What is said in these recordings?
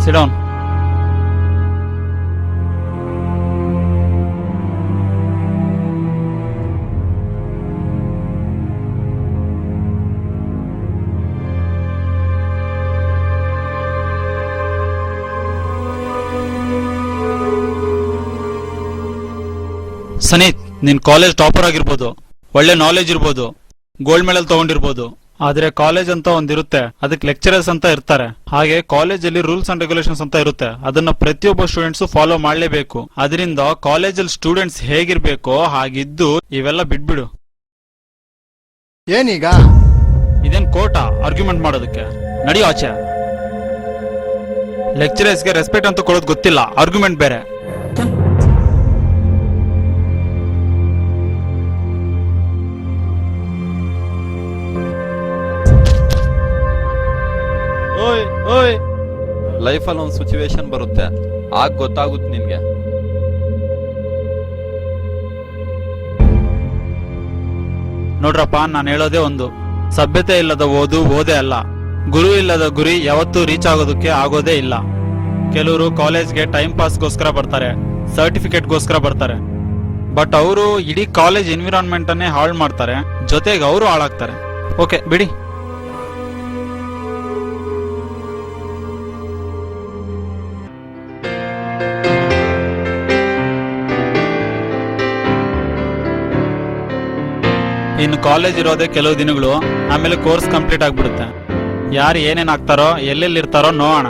Sit down. Sanneeth, ನೀನ್ college topper ಆಗಿರ್ಬೋದು, ಒಳ್ಳೆ ನಾಲೆಜ್ ಇರ್ಬೋದು, ಗೋಲ್ಡ್ ಮೆಡಲ್ ತಗೊಂಡಿರ್ಬೋದು, ಆದ್ರೆ ಕಾಲೇಜ್ ಅಂತ ಒಂದಿರುತ್ತೆ, ಅದಕ್ಕೆ ಲೆಕ್ಚರರ್ಸ್ ಅಂತ ಇರ್ತಾರೆ. ಹಾಗೆ ಕಾಲೇಜಲ್ಲಿ ರೂಲ್ಸ್ ಅಂಡ್ ರೆಗ್ಯುಲೇಷನ್ಸ್ ಅಂತ ಇರುತ್ತೆ, ಅದನ್ನ ಪ್ರತಿಯೊಬ್ಬ ಸ್ಟೂಡೆಂಟ್ಸ್ ಫಾಲೋ ಮಾಡ್ಲೇಬೇಕು. ಅದರಿಂದ ಕಾಲೇಜಲ್ಲಿ ಸ್ಟೂಡೆಂಟ್ಸ್ ಹೇಗಿರ್ಬೇಕೋ ಹಾಗಿದ್ದು ಇವೆಲ್ಲ ಬಿಟ್ಬಿಡು. ಏನೀಗ ಇದೇನ್ ಕೋರ್ಟಾ ಆರ್ಗ್ಯುಮೆಂಟ್ ಮಾಡೋದಕ್ಕೆ? ನಡಿಯೋ ಆಚೆ. ಲೆಕ್ಚರರ್ಸ್ಗೆ ರೆಸ್ಪೆಕ್ಟ್ ಅಂತ ಕೊಡೋದು ಗೊತ್ತಿಲ್ಲ, ಆರ್ಗ್ಯುಮೆಂಟ್ ಬೇರೆ. ಲೈಫಲ್ಲಿ ಒಂದು ಸಿಚುವೇಶನ್ ಬರುತ್ತೆ, ಆಗ ಗೊತ್ತಾಗುತ್ತೆ ನಿನ್ಗೆ. ನೋಡ್ರಪ್ಪ, ನಾನು ಹೇಳೋದೇ ಒಂದು, ಸಭ್ಯತೆ ಇಲ್ಲದ ಓದೇ ಅಲ್ಲ, ಗುರು ಇಲ್ಲದ ಗುರಿ ಯಾವತ್ತೂ ರೀಚ್ ಆಗೋದಕ್ಕೆ ಆಗೋದೇ ಇಲ್ಲ. ಕೆಲವರು ಕಾಲೇಜ್ಗೆ ಟೈಮ್ ಪಾಸ್ಗೋಸ್ಕರ ಬರ್ತಾರೆ, ಸರ್ಟಿಫಿಕೇಟ್ಗೋಸ್ಕರ ಬರ್ತಾರೆ, ಬಟ್ ಅವರು ಇಡೀ ಕಾಲೇಜ್ ಎನ್ವಿರಾನ್ಮೆಂಟ್ ಅನ್ನೇ ಹಾಳು ಮಾಡ್ತಾರೆ, ಜೊತೆಗೆ ಅವರು ಹಾಳಾಗ್ತಾರೆ. ಓಕೆ ಬಿಡಿ. ಇನ್ನು ಕಾಲೇಜ್ ಇರೋದೇ ಕೆಲವು ದಿನಗಳು, ಆಮೇಲೆ ಕೋರ್ಸ್ ಕಂಪ್ಲೀಟ್ ಆಗ್ಬಿಡುತ್ತೆ. ಯಾರು ಏನೇನ್ ಆಗ್ತಾರೋ ಎಲ್ಲೆಲ್ಲಿರ್ತಾರೋ ನೋಡೋಣ.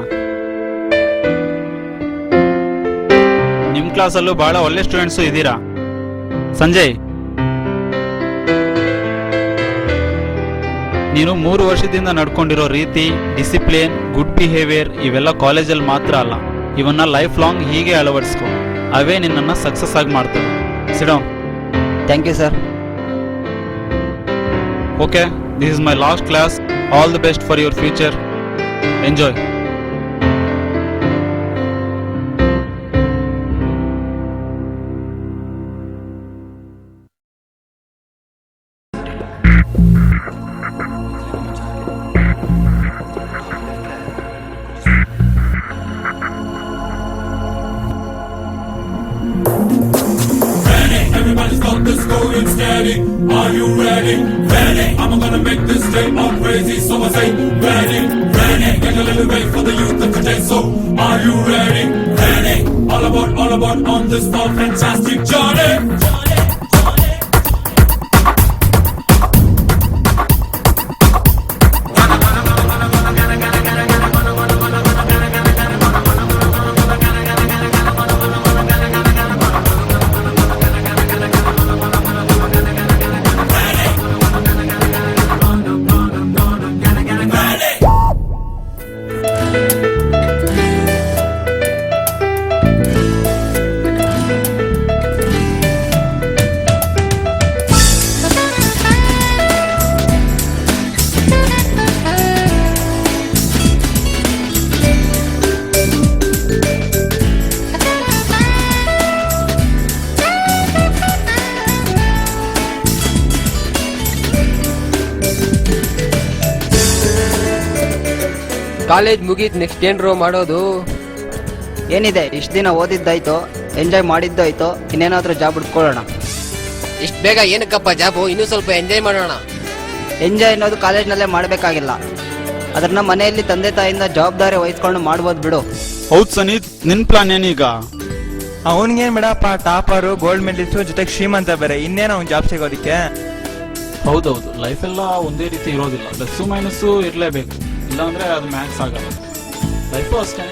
ನಿಮ್ ಕ್ಲಾಸಲ್ಲೂ ಬಹಳ ಒಳ್ಳೆ ಸ್ಟೂಡೆಂಟ್ಸು ಇದ್ದೀರಾ. ಸಂಜಯ್, ನೀನು 3 ವರ್ಷದಿಂದ ನಡ್ಕೊಂಡಿರೋ ರೀತಿ, ಡಿಸಿಪ್ಲಿನ್, ಗುಡ್ ಬಿಹೇವಿಯರ್ ಇವೆಲ್ಲ ಕಾಲೇಜಲ್ಲಿ ಮಾತ್ರ ಅಲ್ಲ, ಇವನ್ನ ಲೈಫ್ ಲಾಂಗ್ ಹೀಗೆ ಅಳವಡಿಸ್ಕೊ. ಅವೇ ನಿನ್ನನ್ನು ಸಕ್ಸಸ್ ಆಗಿ ಮಾಡ್ತವೆ. Sit down. Thank you sir. Okay, this is my last class. All the best for your future. Enjoy. Everybody's got this going steady. Are you ready? Ready. I'm gonna make this day all crazy, so I say ready, ready. Get a little way for the youth of today. So are you ready? Ready. All about on this fall fantastic journey. College ಮುಗೀತ್, next ಏನ್ರೋ ಮಾಡೋದು? ಏನಿದೆ, ಇಷ್ಟು ದಿನ ಓದಿದ್ದಾಯ್ತು, enjoy ಮಾಡಿದ್ದಾಯ್ತು, ಇನ್ನೇನಾದ್ರೂ job ಹುಡ್ಕೊಳ್ಳೋಣ. ಇಷ್ಟು ಬೇಗ ಏನಕ್ಕಪ್ಪ job? ಇನ್ನೂ ಸ್ವಲ್ಪ ಎಂಜಾಯ್ ಮಾಡೋಣ. ಎಂಜಾಯ್ ಅನ್ನೋದು ಕಾಲೇಜ್ನಲ್ಲೇ ಮಾಡಬೇಕಾಗಿಲ್ಲ, ಅದನ್ನ ಮನೆಯಲ್ಲಿ ತಂದೆ ತಾಯಿಯಿಂದ ಜವಾಬ್ದಾರಿ ವಹಿಸ್ಕೊಂಡು ಮಾಡ್ಬೋದು ಬಿಡು. ಹೌದ್ ಸನೀತ್, ನಿನ್ ಪ್ಲಾನ್ ಏನೀಗ? ಅವನಿಗೇನ್ ಬಿಡಪ್ಪ, ಟಾಪರು, ಗೋಲ್ಡ್ ಮೆಡಲಿಸ್ಟ್ ಜೊತೆಗೆ ಶ್ರೀಮಂತ ಬೇರೆ, ಇನ್ನೇನು ಅವ್ನು ಜಾಬ್ ಸಿಗೋದಿಕ್ಕೆ? ಹೌದೌದು, ಲೈಫ್ ಎಲ್ಲ ಒಂದೇ ರೀತಿ ಇರೋದಿಲ್ಲ, ಪ್ಲಸ್ಸು ಮೈನಸ್ಸು ಇರಲೇಬೇಕು, ಇಲ್ಲಾಂದ್ರೆ ಅದು ಮ್ಯಾಕ್ಸ್ ಆಗಲ್ಲ. ಲೈಫು ಅಷ್ಟೇ.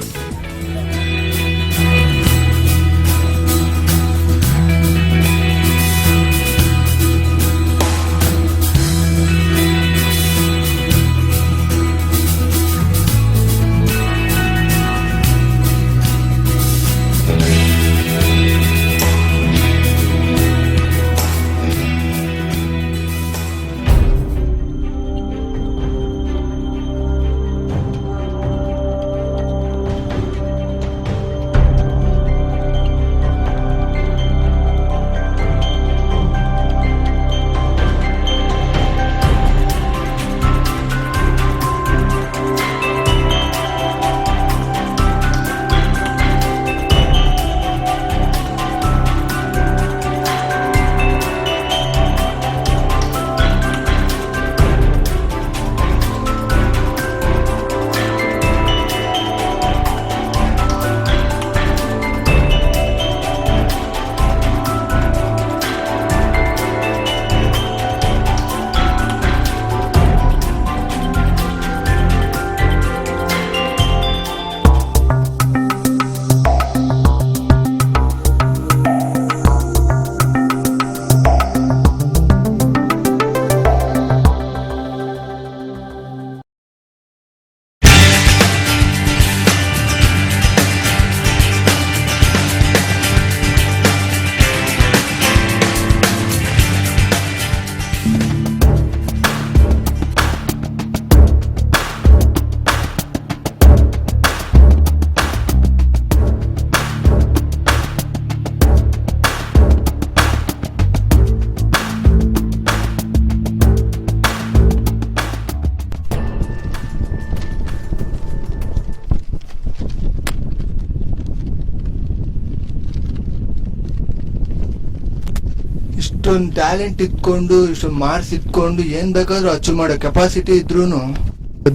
ಇಷ್ಟೊಂದು ಟ್ಯಾಲೆಂಟ್ ಇಟ್ಕೊಂಡು ಇಷ್ಟೊಂದು ಮಾರ್ಕ್ಸ್ ಇಟ್ಕೊಂಡು ಏನ್ ಬೇಕಾದ್ರೂ ಅಚೀವ್ ಮಾಡೋ ಕೆಪಾಸಿಟಿ ಇದ್ರೂನು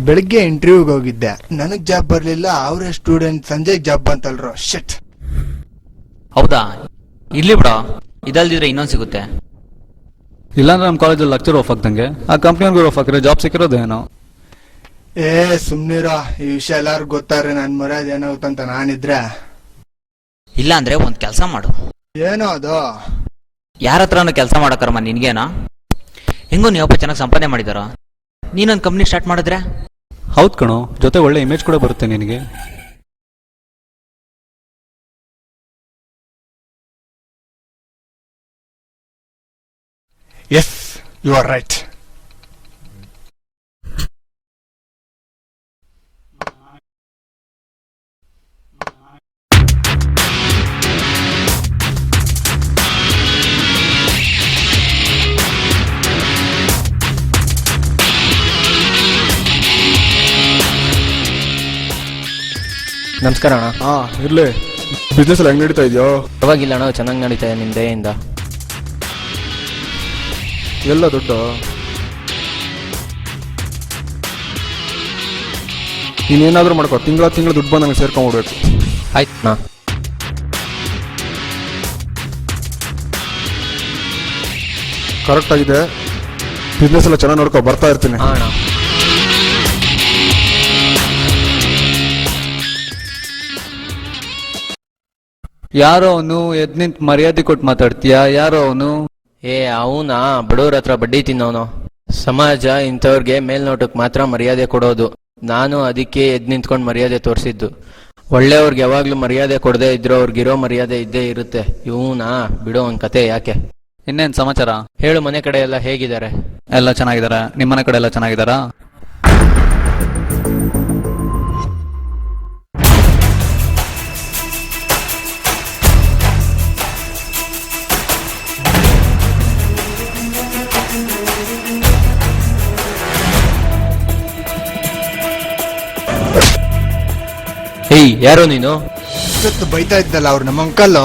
ಬೆಳಿಗ್ಗೆ ಇಂಟರ್ವ್ಯೂಗೆ ಹೋಗಿದ್ದೆ, ನನಗ್ ಜಾಬ್ ಬರ್ಲಿಲ್ಲ. ಅವರೇ ಸ್ಟೂಡೆಂಟ್ ಸಂಜಯ್ ಜಾಬ್ ಬಂತಲ್ರೋ. ಶಿಟ್. ಹೌದಾ, ಇರ್ಲಿ ಬಿಡ, ಇದಲ್ದಿದ್ರೆ ಇನ್ನೊಂದು ಸಿಗುತ್ತೆ. ಇಲ್ಲಾಂದ್ರೆ ನಮ್ಮ ಕಾಲೇಜಲ್ಲಿ ಲೆಕ್ಚರ್ ಆಫ್ ಆಗ್ದಂಗೆ ಆ ಕಂಪ್ನಿಯವ್ರಿಗೂ ಆಫ್ ಹಾಕಿದ್ರೆ ಜಾಬ್ ಸಿಕ್ಕಿರೋದೇನೋ. ಏ ಸುಮ್ನಿರ, ಈ ವಿಷಯ ಎಲ್ಲಾರು ಗೊತ್ತಾದ್ರೆ ನನ್ ಮರ್ಯಾದೆ ಏನಾಗುತ್ತಂತ ನಾನಿದ್ರೆ. ಇಲ್ಲ ಅಂದ್ರೆ ಒಂದ್ ಕೆಲಸ ಮಾಡು. ಏನೋ ಅದು? ಯಾರ ಹತ್ರನೂ ಕೆಲಸ ಮಾಡಕ್ಕರ್ಮ ನಿನ್ಗೇನಾ? ಹೆಂಗೋ ನೀವಪ್ಪ ಚೆನ್ನಾಗಿ ಸಂಪಾದನೆ ಮಾಡಿದಾರ, ನೀನೊಂದು ಕಂಪ್ನಿ ಸ್ಟಾರ್ಟ್ ಮಾಡಿದ್ರೆ? ಹೌದ್ ಕಣೋ, ಜೊತೆ ಒಳ್ಳೆ ಇಮೇಜ್ ಕೂಡ ಬರುತ್ತೆ ನಿನಗೆ. Yes, you are right. ನಮಸ್ಕಾರ ಅಣ್ಣ. ಇರ್ಲಿ. ಬಿಸ್ನೆಸ್ ಎಲ್ಲ ಹೆಂಗ್ ನಡೀತಾ ಇದೆಯೋ? ಪರವಾಗಿಲ್ಲ ಅಣ್ಣ, ಚೆನ್ನಾಗಿ ನಡೀತಾ ಇದೆ ನಿಮ್ಮ ದಯೆಯಿಂದ. ಎಲ್ಲ ದುಡ್ಡು ನೀನೇನಾದ್ರೂ ಮಾಡ್ಕೋ, ತಿಂಗಳ ದುಡ್ಡು ಬಂದು ನಂಗೆ ಸೇರ್ಕೊಂಡ್ಬಿಡ್ಬೇಕು. ಆಯ್ತು ಅಣ್ಣ. ಕರೆಕ್ಟ್ ಆಗಿದೆ. ಬಿಸ್ನೆಸ್ ಎಲ್ಲ ಚೆನ್ನಾಗಿ ನೋಡ್ಕೋ, ಬರ್ತಾ ಇರ್ತೀನಿ. ಹಾಂ ಅಣ್ಣ. ಯಾರೋ ಅವನು ಎದ್ ನಿಂತ್ ಮರ್ಯಾದೆ ಕೊಟ್ಟು ಮಾತಾಡ್ತೀಯಾ? ಯಾರೋ ಅವನು? ಏ ಅವನಾ, ಬಡವ್ರ ಹತ್ರ ಬಡ್ಡಿ ತಿನ್ನೋನು. ಸಮಾಜ ಇಂಥವ್ರಿಗೆ ಮೇಲ್ನೋಟಕ್ಕೆ ಮಾತ್ರ ಮರ್ಯಾದೆ ಕೊಡೋದು. ನಾನು ಅದಕ್ಕೆ ಎದ್ ನಿಂತ್ಕೊಂಡು ಮರ್ಯಾದೆ ತೋರಿಸಿದ್ದು. ಒಳ್ಳೆಯವ್ರಿಗೆ ಯಾವಾಗ್ಲೂ ಮರ್ಯಾದೆ ಕೊಡದೆ ಇದ್ರು ಅವ್ರಿಗಿರೋ ಮರ್ಯಾದೆ ಇದ್ದೇ ಇರುತ್ತೆ. ಇವನಾ, ಬಿಡೋ ಒಂದ್ ಕತೆ ಯಾಕೆ. ಇನ್ನೇನ್ ಸಮಾಚಾರ? ಹೇಳು, ಮನೆ ಕಡೆ ಎಲ್ಲ ಹೇಗಿದ್ದಾರೆ? ಎಲ್ಲ ಚೆನ್ನಾಗಿದಾರ. ನಿಮ್ಮನೆ ಕಡೆ ಎಲ್ಲ ಚೆನ್ನಾಗಿದಾರಾ? ಏಯ್, ಯಾರೋ ನೀನು? ಇವತ್ತು ಬೈತಾ ಇದ್ದಲ್ಲ ಅವ್ರು ನಮ್ಮ ಅಂಕಲ್.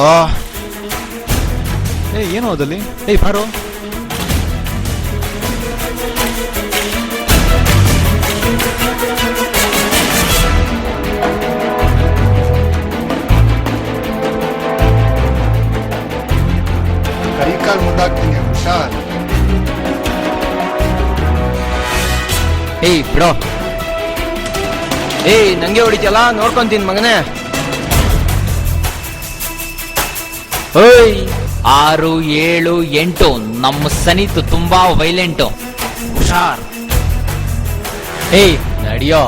ಏನು ಅದಲ್ಲಿ? ಏಯ್ ಬಾರೋ. ಕೈ ಕಾಲು ಮುದ್ದಾಗ್ತೀನಿ, ಹುಷಾರ್. ಏಯ್ ಬಿಡೋ. ಏಯ್, ನಂಗೆ ಹೊಡಿತಿಯಲ್ಲ, ನೋಡ್ಕೊಂತೀನಿ ಮಗನೇ. ಓಯ್, 6, 7, 8 ನಮ್ಮ ಸನಿತು ತುಂಬಾ ವೈಲೆಂಟು. ಹುಷಾರ್. ಏಯ್ ನಡಿಯೋ.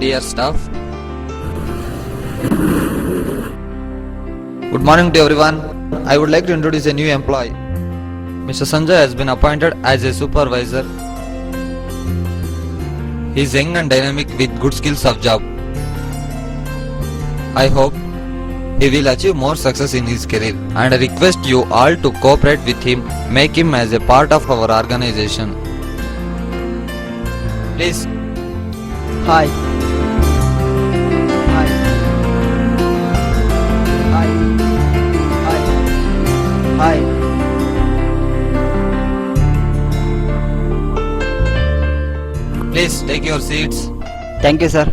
Dear staff, good morning to everyone. I would like to introduce a new employee. Mr. Sanjay has been appointed as a supervisor. He is young and dynamic with good skills of job. I hope he will achieve more success in his career, and I request you all to cooperate with him, make him as a part of our organization. Please. Hi. Hi. Hi. Hi. Hi. Please take your seats. Thank you, sir.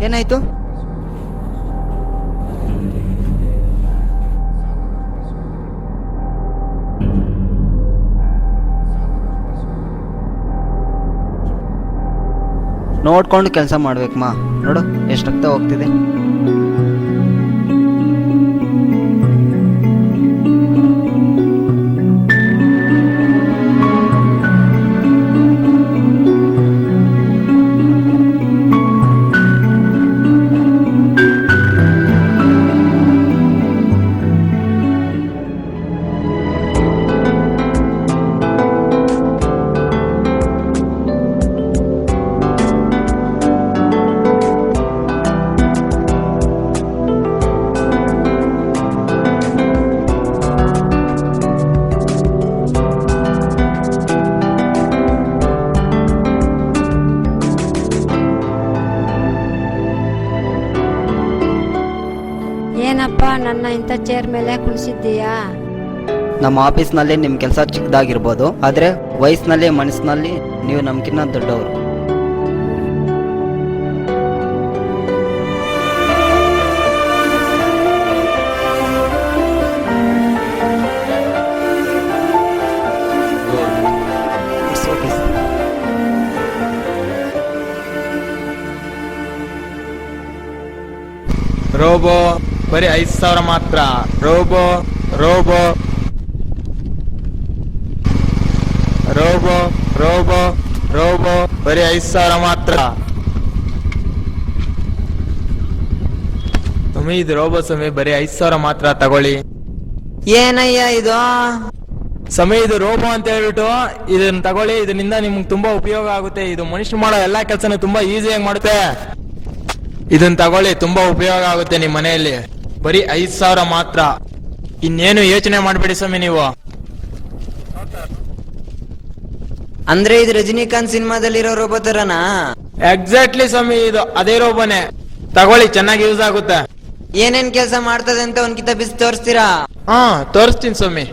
ಏನಾಯ್ತು? ನೋಡ್ಕೊಂಡು ಕೆಲಸ ಮಾಡ್ಬೇಕಮ್ಮ. ನೋಡು ಎಷ್ಟು ರಕ್ತ ಹೋಗ್ತಿದೆ. ಏನಪ್ಪ ನನ್ನ ಇಂಥ ಚೇರ್ ಮೇಲೆ ಕುಣಿಸಿದ್ದೀಯಾ? ನಮ್ಮ ಆಫೀಸ್ನಲ್ಲಿ ನಿಮ್ಮ ಕೆಲಸ ಚಿಕ್ಕದಾಗಿರ್ಬೋದು, ಆದರೆ ವಯಸ್ಸಿನಲ್ಲಿ ಮನಸ್ಸಿನಲ್ಲಿ ನೀವು ನಮ್ಗಿನ್ನ ದೊಡ್ಡವರು. It's okay, sir. ರೋಬೋ ಬರೀ 5,000 ಮಾತ್ರ. Robo robo robo robo robo ಬರೀ 5,000 ಮಾತ್ರ. ಸ್ವಾಮಿ ಇದು ರೋಬೋ ಸ್ವಾಮಿ, ಬರೀ 5,000 ಮಾತ್ರ ತಗೊಳ್ಳಿ. ಏನಯ್ಯ ಇದು? ಸ್ವಾಮಿ ಇದು ರೋಬೋ ಅಂತ ಹೇಳ್ಬಿಟ್ಟು ಇದನ್ನ ತಗೊಳ್ಳಿ. ಇದರಿಂದ ನಿಮ್ಗೆ ತುಂಬಾ ಉಪಯೋಗ ಆಗುತ್ತೆ. ಇದು ಮನುಷ್ಯರು ಮಾಡೋ ಎಲ್ಲಾ ಕೆಲಸನೂ ತುಂಬಾ ಈಸಿಯಾಗಿ ಮಾಡುತ್ತೆ. ಇದನ್ನ ತಗೊಳ್ಳಿ, ತುಂಬಾ ಉಪಯೋಗ ಆಗುತ್ತೆ ನಿಮ್ ಮನೆಯಲ್ಲಿ. ಬರೀ 5,000 ಮಾತ್ರ. ಇನ್ನೇನು ಯೋಚನೆ ಮಾಡ್ಬೇಡಿ ಸ್ವಾಮಿ ನೀವು. ಅಂದ್ರೆ ಇದು ರಜನಿಕಾಂತ್ ಸಿನಿಮಾದಲ್ಲಿರೋ ರೋಬೋ ತರನಾ? ಎಕ್ಸಾಕ್ಟ್ಲಿ ಸ್ವಾಮಿ, ಇದು ಅದೇ ರೋಬೋನೆ. ತಗೊಳ್ಳಿ, ಚೆನ್ನಾಗಿ ಯೂಸ್ ಆಗುತ್ತೆ. ಏನೇನ್ ಕೆಲಸ ಮಾಡ್ತದೆ ಅಂತ ಒಂದ್ಕಿತ ಬಿಸಿ ತೋರಿಸ್ತೀರಾ? ಹಾ ತೋರಿಸ್ತೀನಿ ಸ್ವಾಮಿ.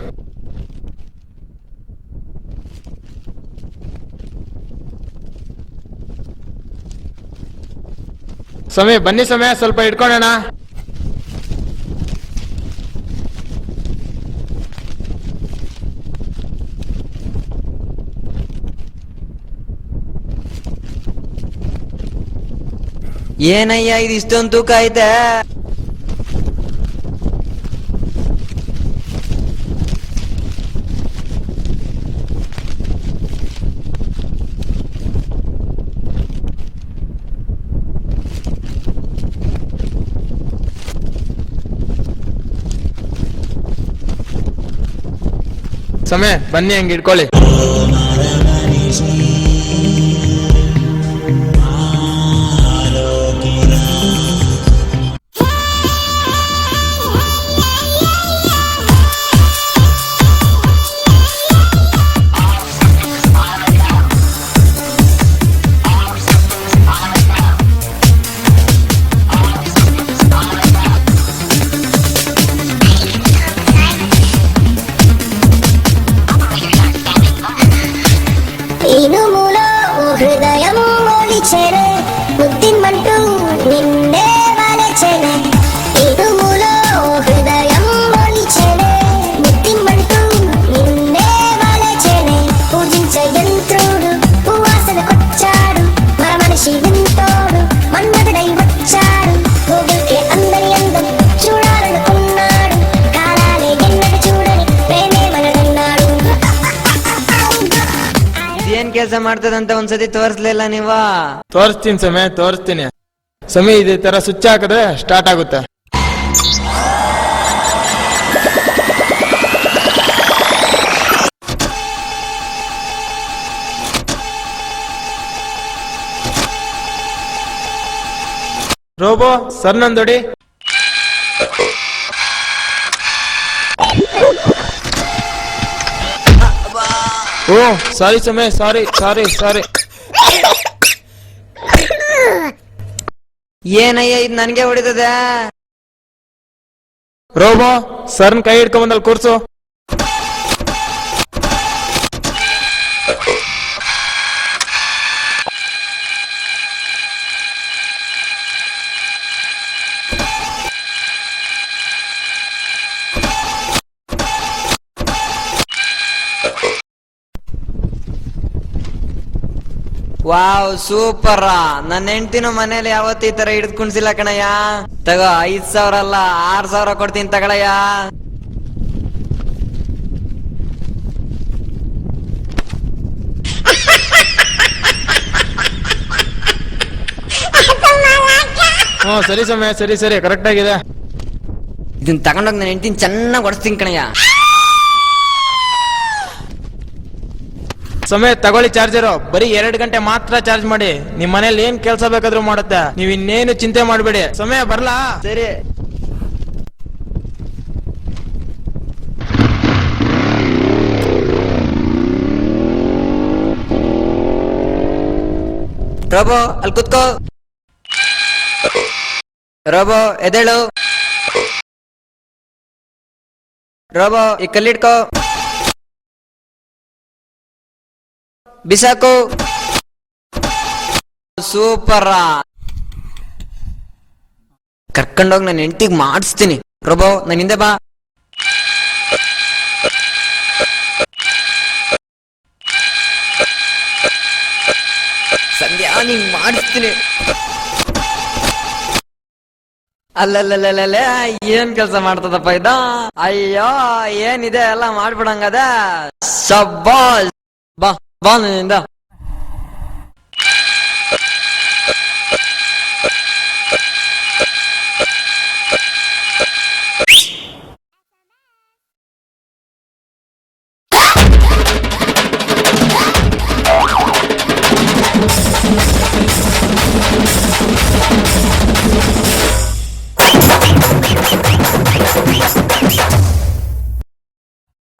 ಸ್ವಾಮಿ ಬನ್ನಿ ಸ್ವಾಮಿ, ಸ್ವಲ್ಪ ಇಟ್ಕೊಳ್ಳೋಣ. ಏನಯ್ಯ ಇದು ಇಷ್ಟೊಂದು ತೂಕ ಐತೆ? ಸ್ವಾಮಿ ಬನ್ನಿ, ಹಂಗೆ ಇಟ್ಕೊಳ್ಳಿ. ಕೆಲಸ ಮಾಡ್ತದಂತ ಒಂದ್ಸತಿ ತೋರಿಸ್ಲಿಲ್ಲ ನೀವ? ತೋರಿಸ್ತೀನಿ ಸಮಯ, ತೋರಿಸ್ತೀನಿ ಸಮಯ. ಇದೇ ತರ ಸ್ವಿಚ್ ಹಾಕಿದ್ರೆ ಸ್ಟಾರ್ಟ್ ಆಗುತ್ತೆ. Robo sir ನಂದೊಡಿ. ಓ ಸಾರಿ ಸಮಯ, ಸಾರಿ ಸಾರಿ ಸಾರಿ. ಏನಯ್ಯ ಇದು ನನ್ಗೆ ಹೊಡಿತದೆ? ರೋಬೋ ಸರ್ನ್ ಕೈ ಹಿಡ್ಕೊಂಬಂದಲ್ಲಿ ಕೂರ್ಸು. Wow super. ನನ್ನ ಹೆಂಡತಿನ ಮನೇಲಿ ಯಾವತ್ತೂ ಈ ತರ ಹಿಡಿದು ಕುಣ್ಸಿಲ್ಲ ಕಣಯ್ಯ. ತಗೋ 5,000 ಅಲ್ಲ 6,000 ಕೊಡ್ತೀನಿ ತಗೊಳಯ್ಯ. ಸರಿ ಸಮಯ, ಸರಿ ಸರಿ ಕರೆಕ್ಟ್ ಆಗಿದೆ. ಇದನ್ನ ತಗೊಂಡೋಗಿ ನನ್ನ ಹೆಂಡತಿನ ಚೆನ್ನಾಗಿ ಹೊಡಿಸ್ತೀನಿ ಕಣಯ್ಯ. ಸಮಯ ತಗೊಳ್ಳಿ ಚಾರ್ಜರು. ಬರೀ 2 ಗಂಟೆ ಮಾತ್ರ ಚಾರ್ಜ್ ಮಾಡಿ. ನಿಮ್ ಮನೇಲಿ ಏನ್ ಕೆಲ್ಸ ಬೇಕಾದ್ರೂ ಮಾಡುತ್ತೆ, ನೀವ್ ಇನ್ನೇನು ಚಿಂತೆ ಮಾಡ್ಬೇಡಿ. ಸಮಯ ಬರ್ಲಾ? ಸರಿ. ರೋಬೋ ಅಲ್ಲಿ ಕುತ್ಕೋ. ರೋಬೋ ಎದ್ದೇಳು. ರೋಬೋ ಈ ಕಲ್ಲಿಡ್ಕೋ, ಬಿಸಾಕು. ಸೂಪರ್. ಕರ್ಕೊಂಡೋಗಿ ನನ್ನ ಹೆಂಡತಿಗೆ ಮಾಡಿಸ್ತೀನಿ. ರೋಬೋ ನನ್ನ ಹಿಂದೆ ಬಾ. ಸಂಧ್ಯಾ ನಿಂಗ್ ಮಾಡಿಸ್ತೀನಿ. ಅಲ್ಲಲ್ಲಲ್ಲೇ ಏನ್ ಕೆಲ್ಸ ಮಾಡ್ತದಪ್ಪ ಇದ. ಅಯ್ಯೋ ಏನಿದೆ ಎಲ್ಲ ಮಾಡ್ಬಿಡಂಗದ. ಶಬ್ಬಾಸ್. ಬಾ ಬಾ ನನ್ನಿಂದ.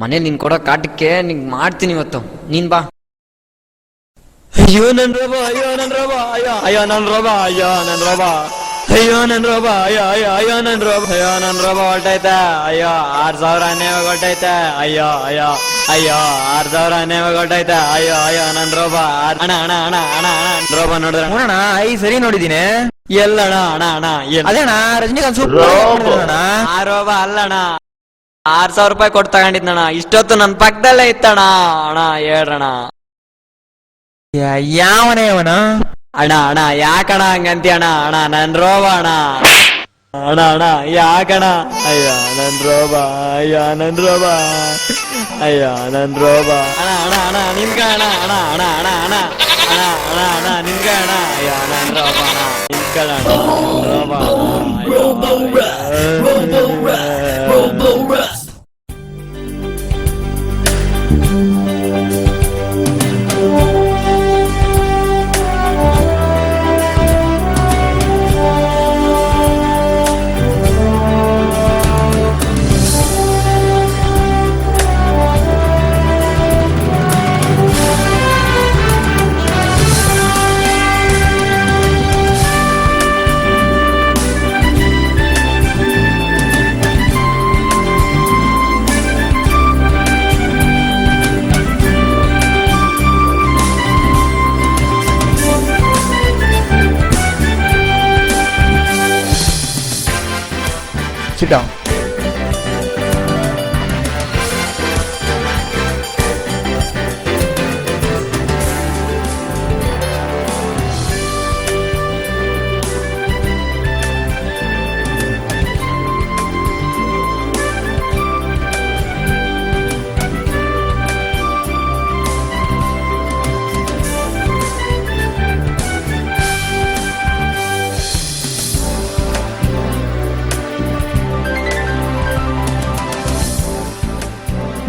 ಮನೆ ನೀನ್ ಕೊಡೋ ಕಾಟಕ್ಕೆ ನಿಂಗ್ ಮಾಡ್ತೀನಿ ಇವತ್ತು. ನೀನ್ ಬಾ. ಅಯ್ಯೋ ನನ್ ರೋಬೋ, ಅಯ್ಯೋ ನನ್ ರೋಬೋ, ಅಯ್ಯೋ ಅಯ್ಯೋ ನನ್ ರೋಬೋ, ಅಯ್ಯೋ ನನ್ ರೋಬೋ, ಅಯ್ಯೋ ನನ್ ರೋಬೋ, ಅಯ್ಯೋ ಅಯ್ಯೋ ಅಯ್ಯೋ ನನ್ ರೋಬೋ, ಅಯ್ಯೋ ನನ್ ರೋಬೋ ಹೊಟ್ಟೈತೆ. ಅಯ್ಯೋ 6,000 ಅನ್ಯಾಯ ಹೊಟ್ಟೈತೆ. ಅಯ್ಯೋ ಅಯ್ಯೋ ಅಯ್ಯೋ 6,000 ಅನ್ಯಾಯ ಹೊಟ್ಟೈತೆ. ಅಯ್ಯೋ ಅಯ್ಯೋ ನನ್ ರೋಬೋ. ಅಣ್ಣ ಅಣ್ಣ ಅಣ್ಣ ಅಣ್ಣ ಅಣ್ಣ ರೋಬೋ ನೋಡಿದ್ರೆ ನೋಡೋಣ. ಸರಿ ನೋಡಿದೀನಿ. ಎಲ್ಲಣ್ಣ ಅಣ್ಣ ಅಣ್ಣ ಅದೇಣ್ಣ ರಜನಿಕಾಂತ್ ಸೂಪರ್. ಆ ರೋಬೋ ಅಲ್ಲಣ್ಣ, 6,000 ರೂಪಾಯಿ ಕೊಟ್ಟು ತಗೊಂಡಿದ್ನಣ್ಣ. ಇಷ್ಟೊತ್ತು ನನ್ ಪಕ್ಕದಲ್ಲೇ ಇತ್ತಣ್ಣ. ಅಣ್ಣ ಹೇಳ್ರಣ. ಯಾವನೇ ಅವನ? ಅಣ್ಣ ಅಣ್ಣ ಯಾಕಣ್ಣ ಹಂಗಂತೀಯ ಅಣ್ಣ? ಅಣ್ಣ ನನ್ ರೋಬ ಅಣ್ಣ. ಅಣ್ಣ ಅಣ್ಣ ಯಾಕಣ್ಣ? ಅಯ್ಯ ನನ್ ರೋಬ, ಅಯ್ಯ ನನ್ ರೋಬ, ಅಯ್ಯ ನನ್ ರೋಬ. ಅಣ್ಣ ಅಣ್ಣ ಅಣ್ಣ ನಿನ್ಗ ಅಣ್ಣ, ಅಣ್ಣ ಅಣ್ಣ ಅಣ್ಣ ಅಣ್ಣ ಅಣ್ಣ ಅಣ್ಣ ಅಣ್ಣ ನಿನ್ಗ ಅಣ್ಣ. ಅಯ್ಯ ನನ್ ರೋಬ ಅಣ್ಣ, ನಿನ್ಕಳ ರೋಬ. Sit down.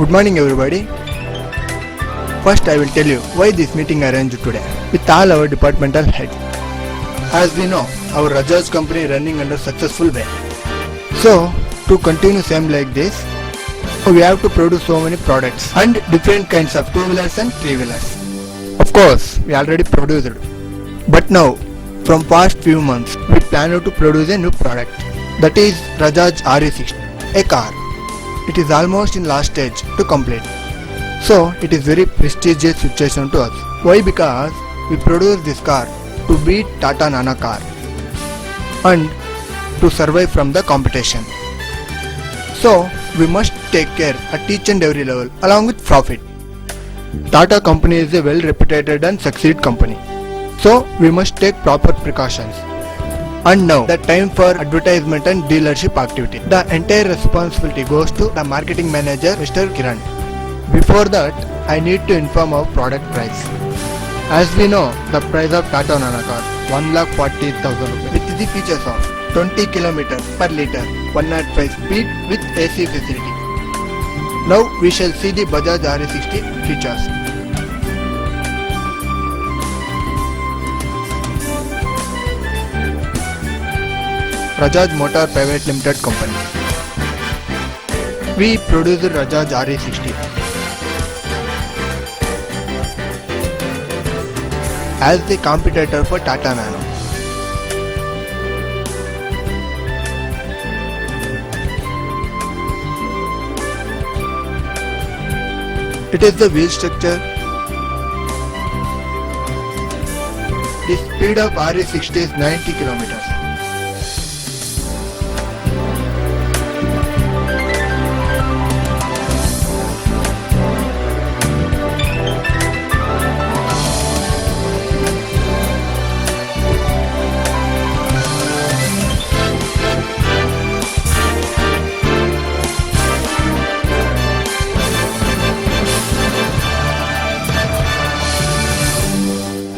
Good morning everybody. First I will tell you why this meeting arranged today with all our departmental heads. As we know, our Rajaj company running under successful way. So to continue same like this, we have to produce so many products and different kinds of 2-wheelers and 3-wheelers. Of course, we already produced. But now, from past few months, we plan to produce a new product. That is Rajaj RE60, a car. It is almost in last stage to complete. So it is very prestigious situation to us. Why? Because we produce this car to beat Tata Nano car and to survive from the competition. So we must take care at each and every level along with profit. Tata company is a well reputed and succeed company. So we must take proper precautions. And now the time for advertisement and dealership activity. The entire responsibility goes to the marketing manager, Mr. Kiran. Before that, I need to inform our product price. As we know, the price of Tata Nano car 1,40,000 rupees with the features of 20 km per liter, 105 speed with AC facility. Now we shall see the Bajaj RE60 features. Rajaj Motor Private Limited Company. We produce Rajaj RE60 as the competitor for Tata Nano. It is the wheel structure. The speed of RE60 is 90 kilometers.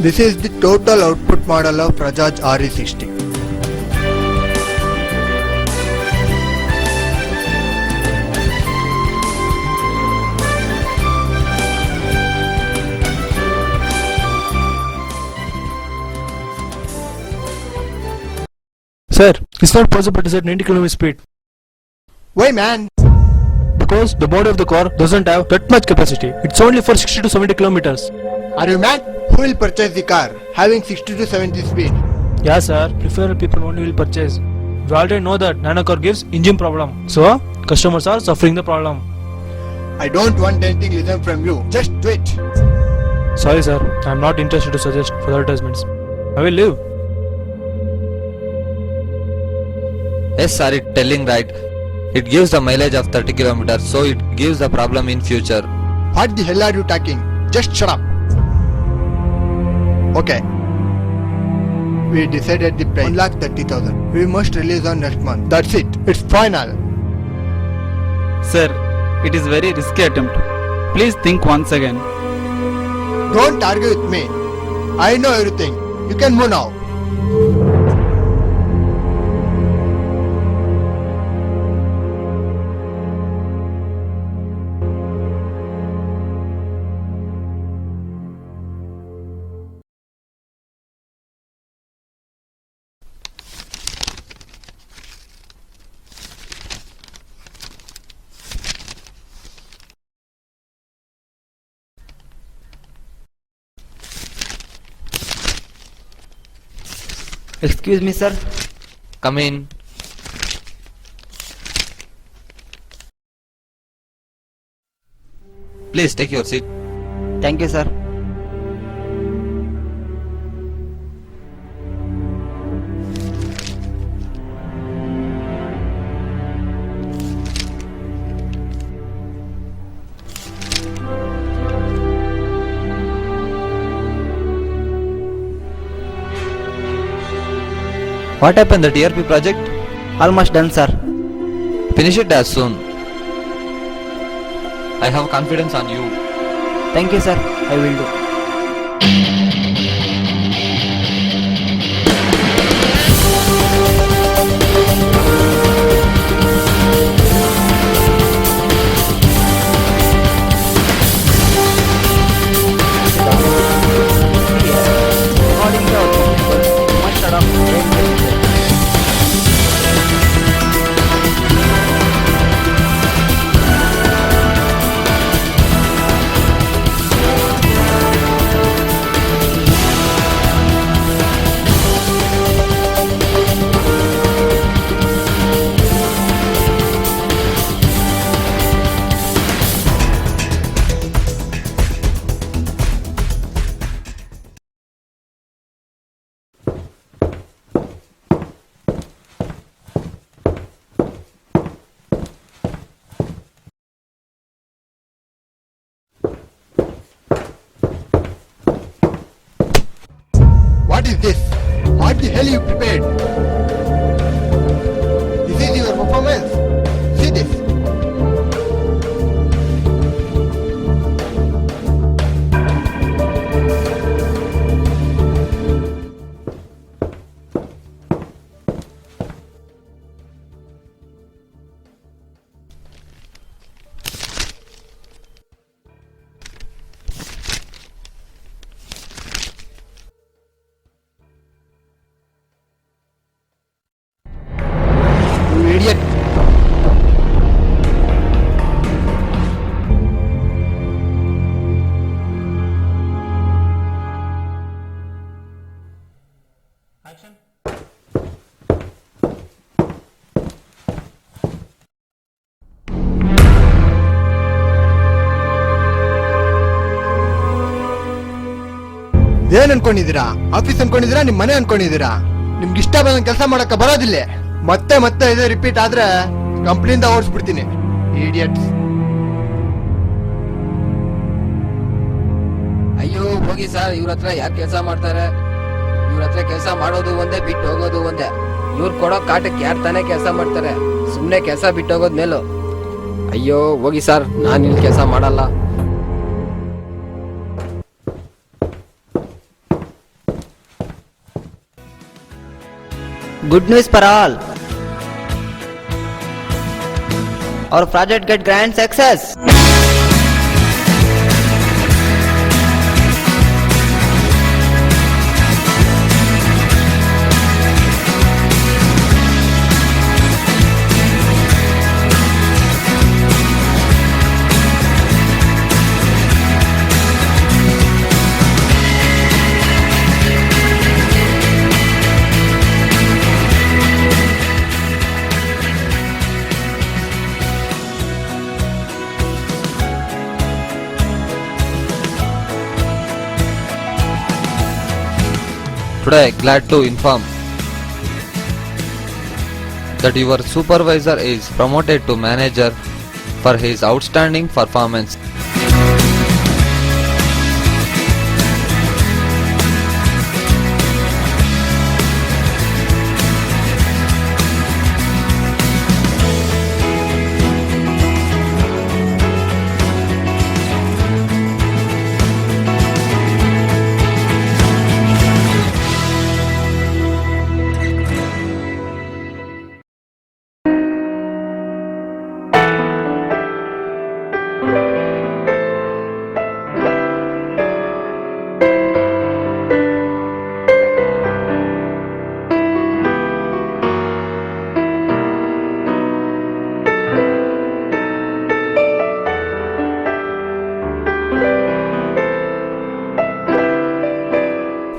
This is the total output model of Rajaj RE60. Sir, it's not possible to set 90 km speed Why, man? because the body of the car doesn't have that much capacity. It's only for 60 to 70 kilometers. Are you mad? Who will purchase the car having 60 to 70 speed? Yeah, sir. Preferred people only will purchase. We already know that Nano car gives engine problem. So, customers are suffering the problem. I don't want anything listen from you. Just do it. Sorry, sir. I am not interested to suggest for the advertisements. I will leave. Yes, sir, it's telling right. It gives the mileage of 30 kilometers, so it gives the problem in future. What the hell are you talking? Just shut up. Okay. We decided the price 1,30,000. We must release on next month. That's it. It's final. Sir, it is very risky attempt. Please think once again. Don't argue with me. I know everything. You can move now. Excuse me, sir. Come in. Please take your seat. Thank you, sir. What happened the TRP project? Almost done, sir. Finish it as soon. I have confidence on you. Thank you, sir. I will do. What is this? What the hell you prepared? This is your performance. See this. You idiot. ಏನ್ ಅನ್ಕೊಂಡಿದೀರಾ? Office ಅನ್ಕೊಂಡಿದೀರಾ? ನಿಮ್ ಮನೆ ಅನ್ಕೊಂಡಿದೀರಾ? ನಿಮ್ಗೆ ಇಷ್ಟ ಬಂದ ಕೆಲಸ ಮಾಡಕ್ಕ ಬರೋದಿಲ್ಲ. ಮತ್ತೆ ಮತ್ತೆ ಇದೇ ರಿಪೀಟ್ ಆದ್ರೆ ಕಂಪ್ನಿಯಿಂದ ಓಡಿಸ್ಬಿಡ್ತೀನಿ. ಇಡಿಯಟ್ಸ್. ಅಯ್ಯೋ ಹೋಗಿ ಸರ್, ಇವ್ರ ಹತ್ರ ಯಾಕೆ ಕೆಲಸ ಮಾಡ್ತಾರೆ? ಇವ್ರ ಹತ್ರ ಕೆಲಸ ಮಾಡೋದು ಒಂದೇ, ಬಿಟ್ಟು ಹೋಗೋದು ಒಂದೇ. ಇವ್ರು ಕೊಡೋ ಕಾಟಕ್ಕೆ ಯಾರು ತಾನೇ ಕೆಲಸ ಮಾಡ್ತಾರೆ? ಸುಮ್ಮನೆ ಕೆಲಸ ಬಿಟ್ಟು ಹೋಗೋದ್ ಮೇಲೂ. ಅಯ್ಯೋ ಹೋಗಿ ಸರ್, ನಾನು ಇಲ್ಲಿ ಕೆಲಸ ಮಾಡಲ್ಲ. Good news for all. Our project get grand success. Today, glad to inform that your supervisor is promoted to manager for his outstanding performance.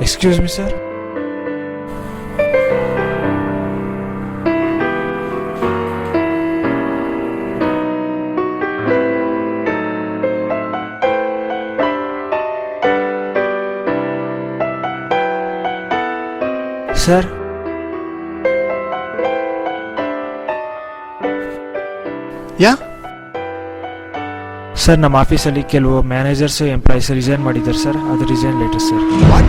Excuse me, sir. Sir. Yeah? Sir, ನಮ್ಮ ಆಫೀಸಲ್ಲಿ ಕೆಲವು managers employees resign ಮಾಡಿದ್ದಾರೆ sir. ಅದು resign letter sir. What?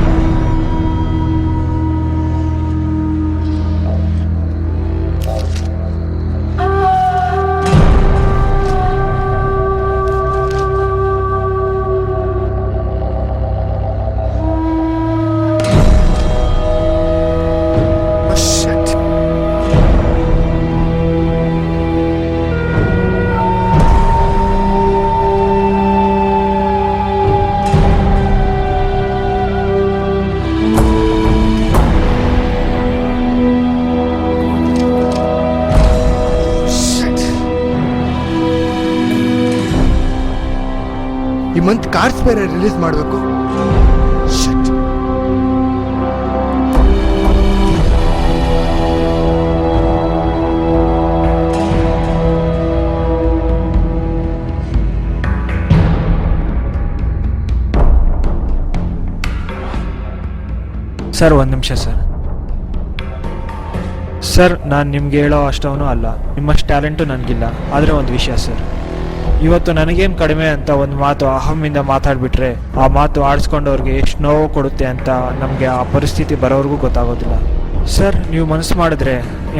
ಈ month cars ಬೇರೆ release ಮಾಡಬೇಕು. Sir, ಒಂದು ನಿಮಿಷ ಸರ್. ಸರ್, ನಾನು ನಿಮ್ಗೆ ಹೇಳೋ ಅಷ್ಟವನು ಅಲ್ಲ, ನಿಮ್ಮಷ್ಟು ಟ್ಯಾಲೆಂಟು ನನಗಿಲ್ಲ. ಆದರೆ ಒಂದು ವಿಷಯ ಸರ್, ಇವತ್ತು ನನಗೇನು ಕಡಿಮೆ ಅಂತ ಒಂದು ಮಾತು ಅಹಮ್ಮಿಂದ ಮಾತಾಡ್ಬಿಟ್ರೆ ಆ ಮಾತು ಆಡಿಸ್ಕೊಂಡವ್ರಿಗೆ ಎಷ್ಟು ನೋವು ಕೊಡುತ್ತೆ ಅಂತ ನಮಗೆ ಆ ಪರಿಸ್ಥಿತಿ ಬರೋವ್ರಿಗೂ ಗೊತ್ತಾಗೋದಿಲ್ಲ. ಸರ್, ನೀವು ಮನಸ್ಸು ಮಾಡಿದ್ರೆ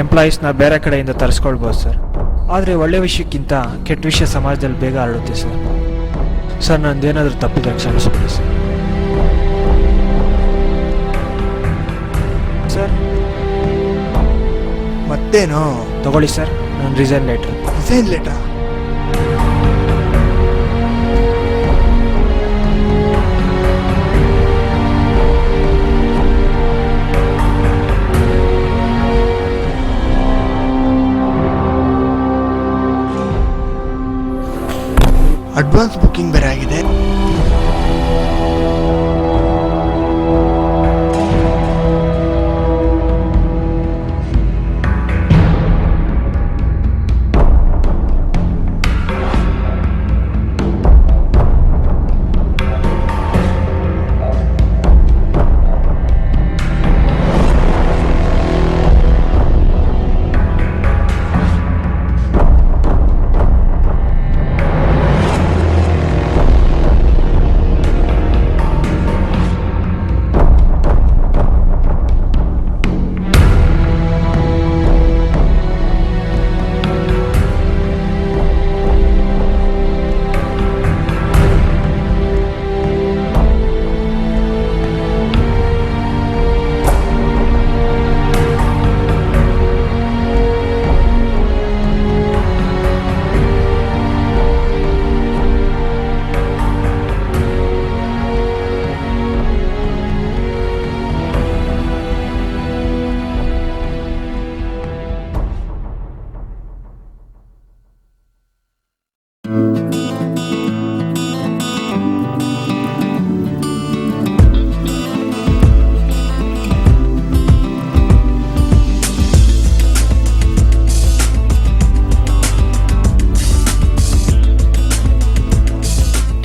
ಎಂಪ್ಲಾಯೀಸ್ನ ಬೇರೆ ಕಡೆಯಿಂದ ತರಿಸ್ಕೊಳ್ಬೋದು ಸರ್. ಆದರೆ ಒಳ್ಳೆ ವಿಷಯಕ್ಕಿಂತ ಕೆಟ್ಟ ವಿಷಯ ಸಮಾಜದಲ್ಲಿ ಬೇಗ ಹರಡುತ್ತೆ ಸರ್. ಸರ್, ನಂದೇನಾದರೂ ತಪ್ಪಿದ್ರೆ ಕ್ಷಮಿಸ್ಬಿಡಿ ಸರ್. ಸರ್, ಮತ್ತೇನು? ತಗೊಳ್ಳಿ ಸರ್ ನನ್ನ ರಿಸೈನ್ ಲೆಟ್ರ್. ರಿಸೈನ್ ಲೆಟ್ರಾ? ಅಡ್ವಾನ್ಸ್ ಬುಕ್ಕಿಂಗ್ ಬೇರೆ ಆಗಿದೆ.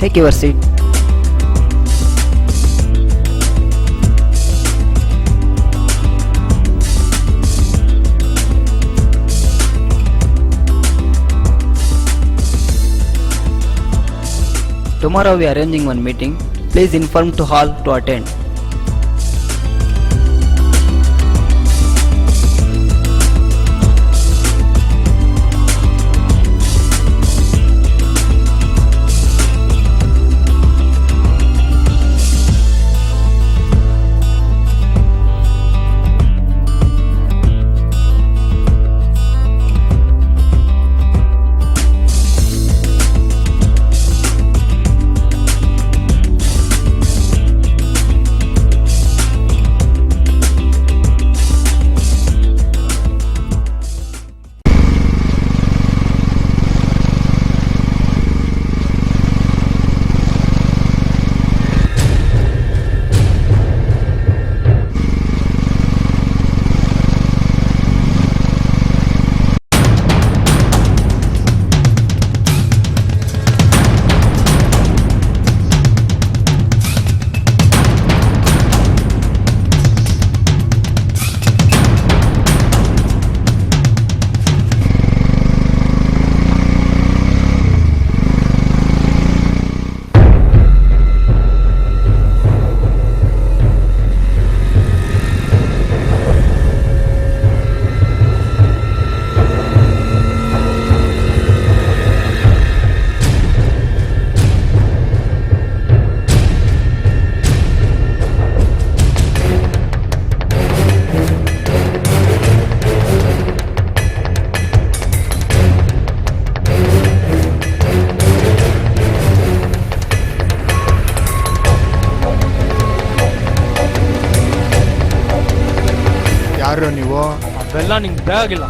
Take your seat. Tomorrow we are arranging one meeting. Please inform to hall to attend. ಯಾರು ನೀವು? ಅವೆಲ್ಲ ನಿಂಗೆ ಬೇಕಾಗಿಲ್ಲ.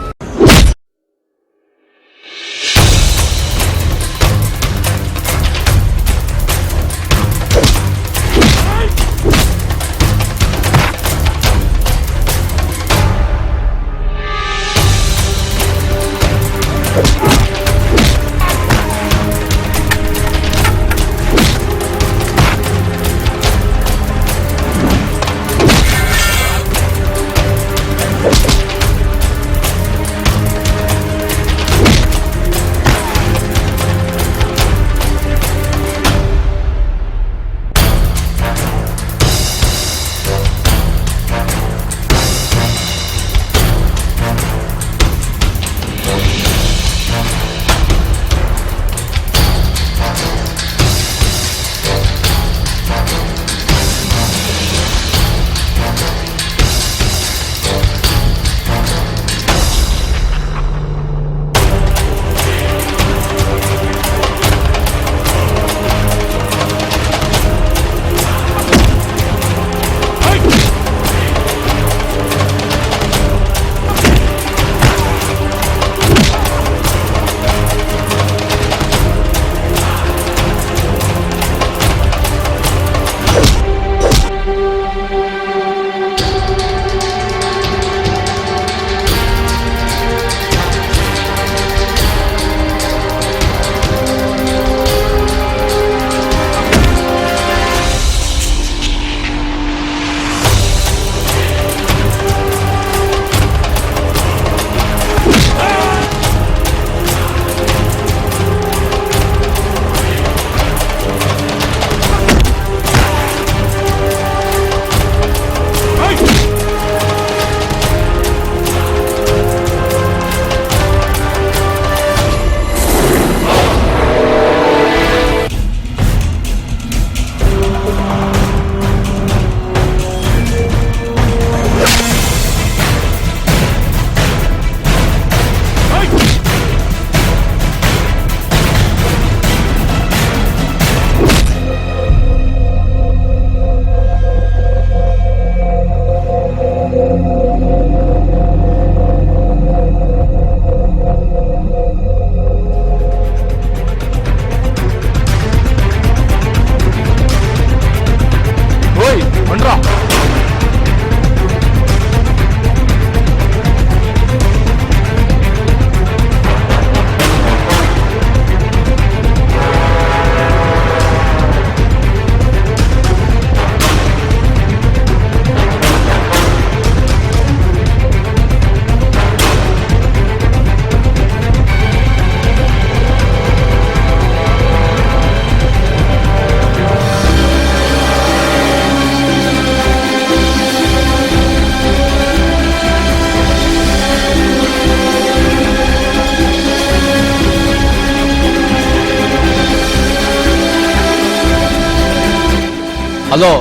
ಹಲೋ,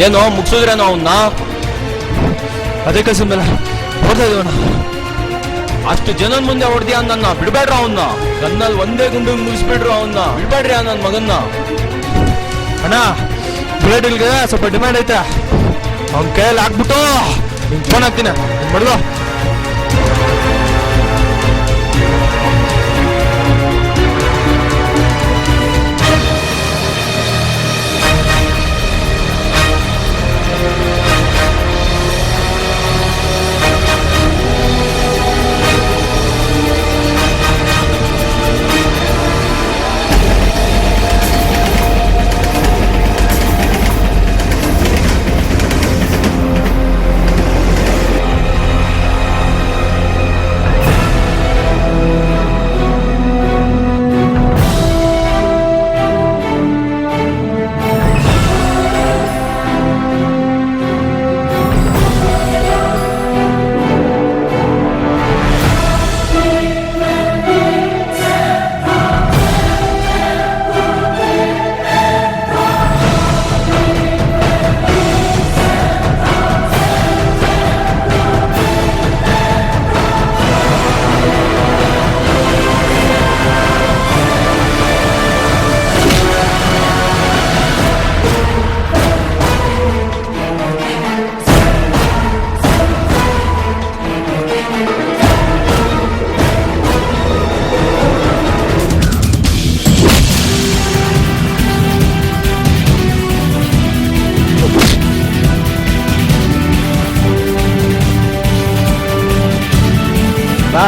ಏನೋ ಮುಗಿಸಿದ್ರೇನೋ ಅವನ್ನ? ಅದೇ ಕೆಲಸ ಮೇಲೆ ಹೊಡ್ತಾ ಇದೀವಣ್ಣ. ಅಷ್ಟು ಜನನ ಮುಂದೆ ಹೊಡೆದ್ಯಾ ನನ್ನ, ಬಿಡ್ಬೇಡ್ರ ಅವನ್ನ. ಗನ್ನಲ್ಲಿ ಒಂದೇ ಗುಂಡು ಮುಗಿಸ್ಬಿಡ್ರು ಅವನ್ನ, ಬಿಡ್ಬೇಡ್ರಿ ನನ್ನ ಮಗನ್ನ. ಅಣ್ಣ ಬುಲೆಟ್ಗೆ ಸ್ವಲ್ಪ ಡಿಮ್ಯಾಂಡ್ ಐತೆ, ಅವ್ನ ಕೈಯಲ್ಲಿ ಹಾಕ್ಬಿಟ್ಟು ನಿಂಗೆ ಫೋನ್ ಹಾಕ್ತೀನಿ ಮಾಡ್ದು. ಬಾ.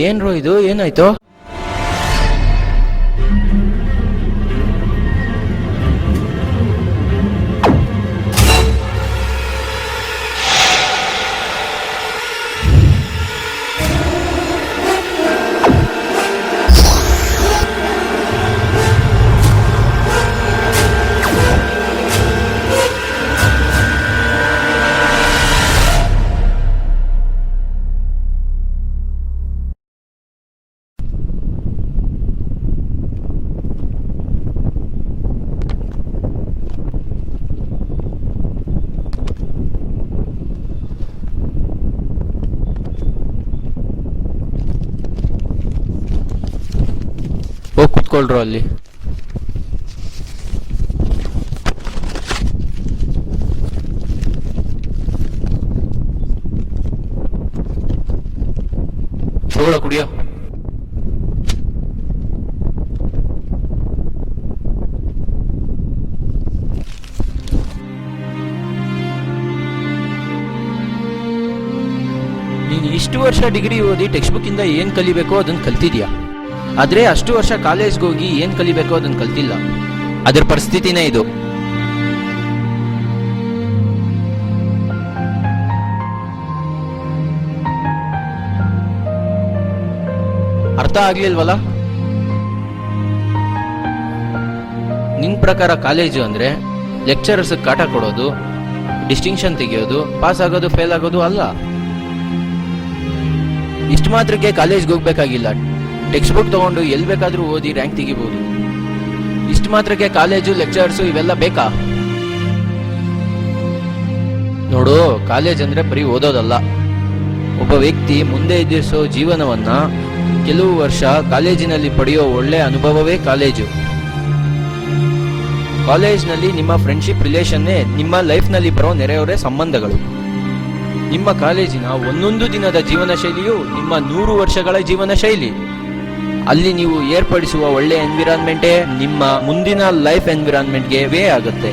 ಏನ್ರೋ ಇದು, ಏನಾಯ್ತು? ಹೋಗಿ ಕುತ್ಕೊಳ್ರು ಅಲ್ಲಿ. ತಗೊಳ ಕುಡಿಯೋ. ನೀನು ಇಷ್ಟು ವರ್ಷ ಡಿಗ್ರಿ ಓದಿ ಟೆಕ್ಸ್ಟ್ ಬುಕ್ ಇಂದ ಏನ್ ಕಲಿಬೇಕೋ ಅದನ್ನ ಕಲ್ತಿದ್ಯಾ, ಆದ್ರೆ ಅಷ್ಟು ವರ್ಷ ಕಾಲೇಜ್ಗೆ ಹೋಗಿ ಏನ್ ಕಲಿಬೇಕೋ ಅದನ್ನ ಕಲ್ತಿಲ್ಲ. ಅದ್ರ ಪರಿಸ್ಥಿತಿನೇ ಇದು. ಅರ್ಥ ಆಗ್ಲಿಲ್ವಲ್ಲ? ನಿನ್ ಪ್ರಕಾರ ಕಾಲೇಜು ಅಂದ್ರೆ ಲೆಕ್ಚರರ್ಸ್ ಕಾಟ ಕೊಡೋದು, ಡಿಸ್ಟಿಂಕ್ಷನ್ ತೆಗೆಯೋದು, ಪಾಸ್ ಆಗೋದು, ಫೇಲ್ ಆಗೋದು ಅಲ್ಲ. ಇಷ್ಟು ಮಾತ್ರಕ್ಕೆ ಕಾಲೇಜ್ಗೆ ಹೋಗ್ಬೇಕಾಗಿಲ್ಲ. ಟೆಕ್ಸ್ಟ್ ಬುಕ್ ತಗೊಂಡು ಎಲ್ಲಿ ಬೇಕಾದ್ರೂ ಓದಿ ರ್ಯಾಂಕ್ ತೆಗಿಬಹುದು. ಇಷ್ಟು ಮಾತ್ರಕ್ಕೆ ಕಾಲೇಜು, ಲೆಕ್ಚರರ್ಸು ಇವೆಲ್ಲ ಬೇಕಾ? ನೋಡು, ಕಾಲೇಜ್ ಅಂದ್ರೆ ಬರೀ ಓದೋದಲ್ಲ. ಒಬ್ಬ ವ್ಯಕ್ತಿ ಮುಂದೆ ಎದುರಿಸೋ ಜೀವನವನ್ನ ಕೆಲವು ವರ್ಷ ಕಾಲೇಜಿನಲ್ಲಿ ಪಡೆಯೋ ಒಳ್ಳೆ ಅನುಭವವೇ ಕಾಲೇಜು. ಕಾಲೇಜ್ನಲ್ಲಿ ನಿಮ್ಮ ಫ್ರೆಂಡ್ಶಿಪ್ ರಿಲೇಷನ್ನೇ ನಿಮ್ಮ ಲೈಫ್ನಲ್ಲಿ ಬರೋ ನೆರೆಯವರೇ ಸಂಬಂಧಗಳು. ನಿಮ್ಮ ಕಾಲೇಜಿನ ಒಂದೊಂದು ದಿನದ ಜೀವನ ಶೈಲಿಯು ನಿಮ್ಮ 100 ವರ್ಷಗಳ ಜೀವನ ಶೈಲಿ. ಅಲ್ಲಿ ನೀವು ಏರ್ಪಡಿಸುವ ಒಳ್ಳೆ ಎನ್ವಿರಾನ್ಮೆಂಟೇ ನಿಮ್ಮ ಮುಂದಿನ ಲೈಫ್ ಎನ್ವಿರಾನ್ಮೆಂಟ್ಗೆ ವೇ ಆಗುತ್ತೆ.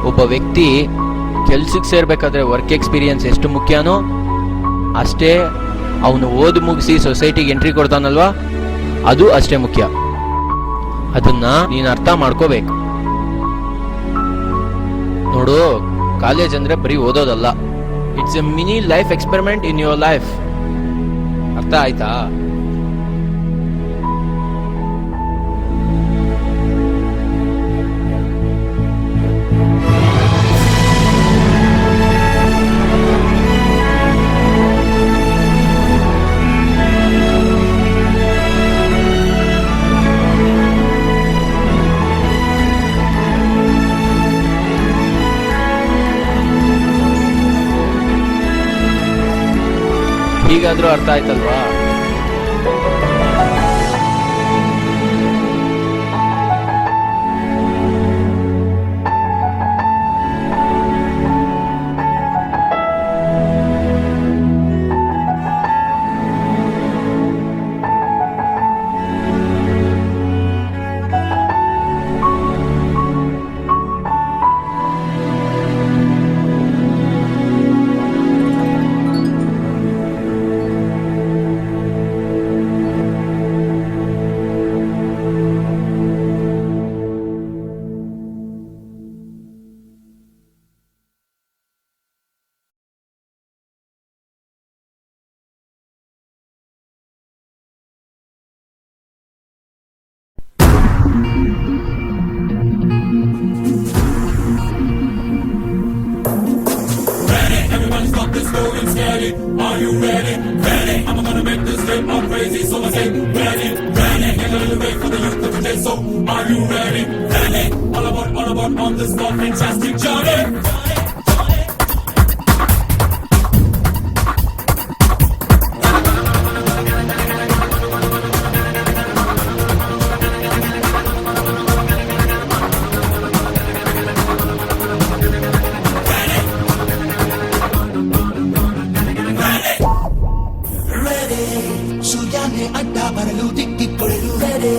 ಒಬ್ಬ ವ್ಯಕ್ತಿ ಕೆಲ್ಸಕ್ಕೆ ಸೇರ್ಬೇಕಾದ್ರೆ ವರ್ಕ್ ಎಕ್ಸ್ಪೀರಿಯನ್ಸ್ ಎಷ್ಟು ಮುಖ್ಯನೋ ಅಷ್ಟೇ ಅವನು ಓದು ಮುಗಿಸಿ ಸೊಸೈಟಿಗೆ ಎಂಟ್ರಿ ಕೊಡ್ತಾನಲ್ವಾ, ಅದು ಅಷ್ಟೇ ಮುಖ್ಯ. ಅದನ್ನ ನೀನು ಅರ್ಥ ಮಾಡ್ಕೋಬೇಕು. ನೋಡು, ಕಾಲೇಜ್ ಅಂದ್ರೆ ಬರೀ ಓದೋದಲ್ಲ, it's a mini life experiment in your life. ಅರ್ಥ ಆಯ್ತಾ? ಹೀಗಾದ್ರೂ ಅರ್ಥ ಆಯ್ತಲ್ವಾ? Are you ready? Ready. I'm gonna make this day all crazy, so I say ready, ready. Get a little bit for the youth of today, so are you ready? Ready. All about on this fantastic journey. ಸೂರ್ಯನೇ ಅಡ್ಡ ಬರಲು ದಿಕ್ಕಿಕೊಳ್ಳಲು ready,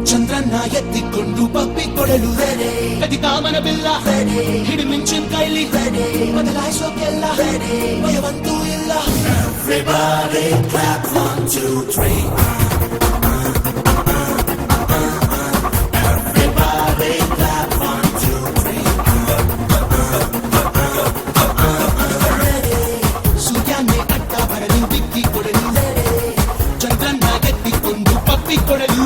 ಚಂದ್ರನ್ನ ಎತ್ತಿಕೊಂಡು ಬಪ್ಪಿಕೊಳ್ಳಲು ready, ಕದಿಕಾಮನ ಬಿಲ್ಲ ready, ಹಿಡಿಮಿಂಚಿನ ಕೈಲಿ ready, ಬದಲಾಯಿಸೋಕೆಲ್ಲ ready, ಭಯವಂತೂ ಇಲ್ಲ. Everybody clap 1 2 3. Everybody clap 1 2 3. Ready, ಸೂರ್ಯನೇ ಅಡ್ಡ ಬರಲು ದಿಕ್ಕಿಕೊಳ್ಳಲು ready, ಚಂದ್ರನ್ನ ಎತ್ತಿಕೊಂಡು ಬಪ್ಪಿಕೊಳ್ಳಲು.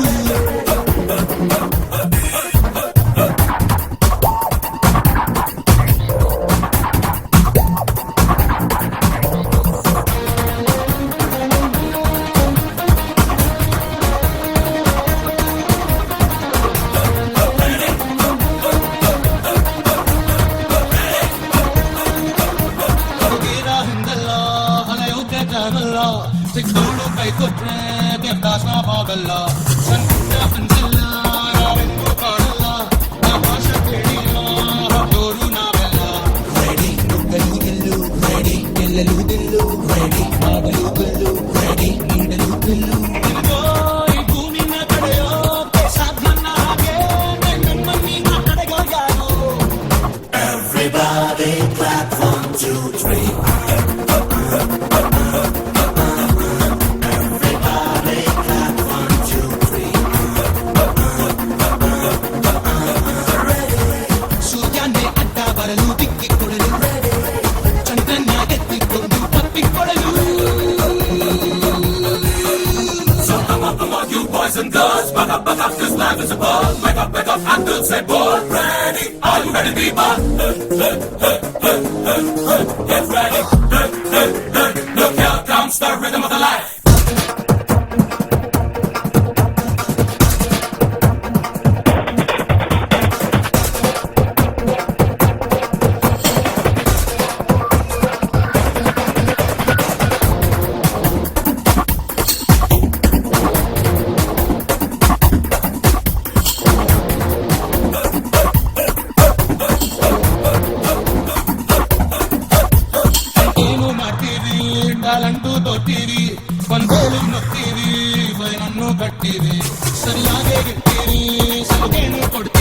ಸಿಕ್ಕೋಡು ಕೈ ಕೊಟ್ರೆ ದೇವದಾಸನ ಬಾಗಲ್ಲ, ಸಂಕಟ ಅಂಜಿಲ್ಲ, ನಾವೆಂದೂ ಕಾಣಲ್ಲ, ಆಕಾಶ ಕೇಳಿಲ್ಲ, ಹೊರಟೋರು ನಾವೆಲ್ಲ. ರೆಡಿ ನುಗ್ಗಲು ಗೆಲ್ಲು, ರೆಡಿ ಗೆಲ್ಲಲು ದಿಲ್ಲು, ರೆಡಿ ಮಾಡಲು ಬಿಲ್ಲು, ರೆಡಿ ನೀಡಲು ಬಿಲ್ಲು. ಈ ಭೂಮಿನ ಕಡೆಯೋಕೆ ಸಾಧ್ಯನ ಹಾಗೆ ನಮ್ಮನ್ನ ಕಡೆಗೋ ಯಾರು. Everybody clap 1 2 3. Everybody clap 1 2 3. all you boys and girls, buck up, this life is a ball. Wake up, and don't say ball. Ready? Are you ready, people? Get ready. Look, here comes the rhythm of the life. ಏನು ಮಾಡ್ತೀರಿ ಡಾಲಂಟು ತೊಟ್ಟಿರಿ ಒಂದೇಳಿ ನೋಡ್ತೀರಿ ಬೈನನ್ನು ಕಟ್ಟಿರಿ ಸರಿಯಾಗಿ ಗಿಟ್ಟಿರಿ ಸಲಹೆಯನ್ನು ಕೊಡ್ತೀರಿ